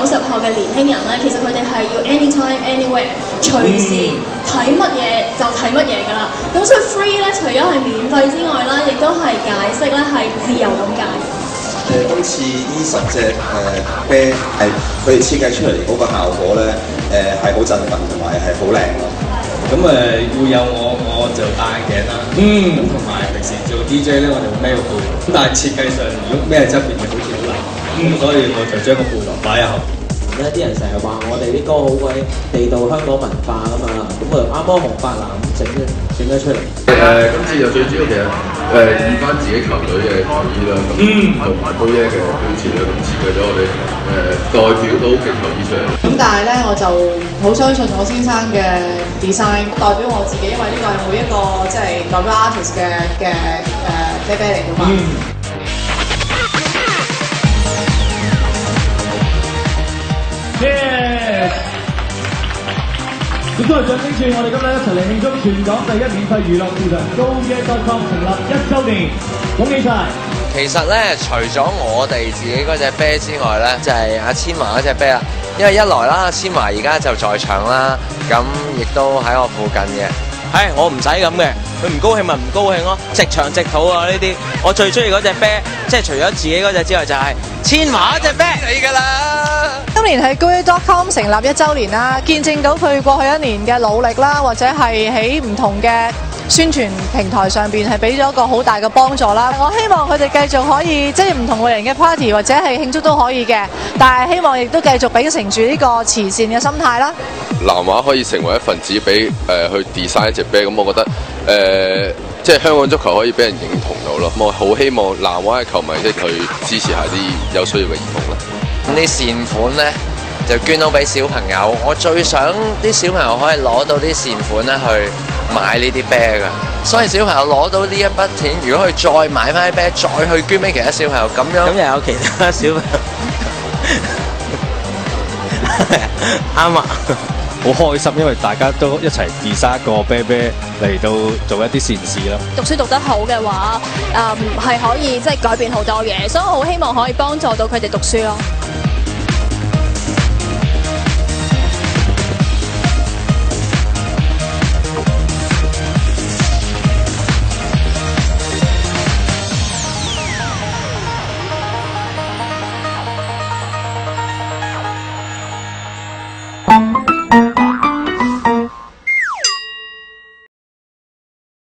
90後嘅年輕人咧，其實佢哋係要 anytime anywhere 隨時睇乜嘢就睇乜嘢㗎啦。咁所以 free 咧，除咗係免費之外啦，亦都係解釋咧係自由咁解。今次呢10隻啤係佢哋設計出嚟嗰個效果咧，係好振奮同埋係好靚咯。咁會有我就戴眼鏡啦，咁同埋平時做 DJ 咧，我哋會孭個背囊。咁但係設計上，如果孭喺側邊就好似好難，咁所以我就將個背囊擺喺後邊。而家啲人成日話我哋啲歌好鬼地道香港文化㗎嘛，咁啱啱紅白藍整得出嚟。今次就最主要其實以翻自己球隊嘅球衣啦，咁同埋高耶嘅標誌啦，咁設計咗我哋代表到嘅球衣出嚟。咁但係咧，我就好相信我先生嘅 design 代表我自己，因為呢個係每一個即係代表 artist 嘅啤啤嚟㗎嘛。咁都係象徵住我哋今日一齊嚟慶祝全港第一免費娛樂市場GoGet.com成立1週年，恭喜晒！其實咧，除咗我哋自己嗰隻啤之外咧，就係阿千嬅嗰隻啤啦。因為一來啦，千嬅而家就在場啦，咁亦都喺我附近嘅。我唔使咁嘅，佢唔高興咪唔高興咯，直腸直肚啊呢啲。我最中意嗰隻啤，即係除咗自己嗰隻之外，就係千嬅嗰隻啤嚟㗎啦。今年係 GoGet.com 成立1週年啦，見證到佢過去1年嘅努力啦，或者係喺唔同嘅宣傳平台上邊係俾咗一個好大嘅幫助啦。我希望佢哋繼續可以即係唔同類型嘅 party 或者係慶祝都可以嘅，但係希望亦都繼續秉承住呢個慈善嘅心態啦。南華可以成為一份子，俾去 design 一隻啤，咁我覺得即係香港足球可以俾人認同到咯。我好希望南華嘅球迷即係去支持下啲有需要嘅兒童啦。咁啲善款咧就捐到俾小朋友，我最想啲小朋友可以攞到啲善款咧去買呢啲啤㗎，所以小朋友攞到呢一筆錢，如果佢再買翻啲啤，再去捐俾其他小朋友，咁樣咁又有其他小朋友啱啊！好開心，因為大家都一齊design一個啤啤嚟到做一啲善事啦。讀書讀得好嘅話，係可以即係改變好多嘢，所以我好希望可以幫助到佢哋讀書咯。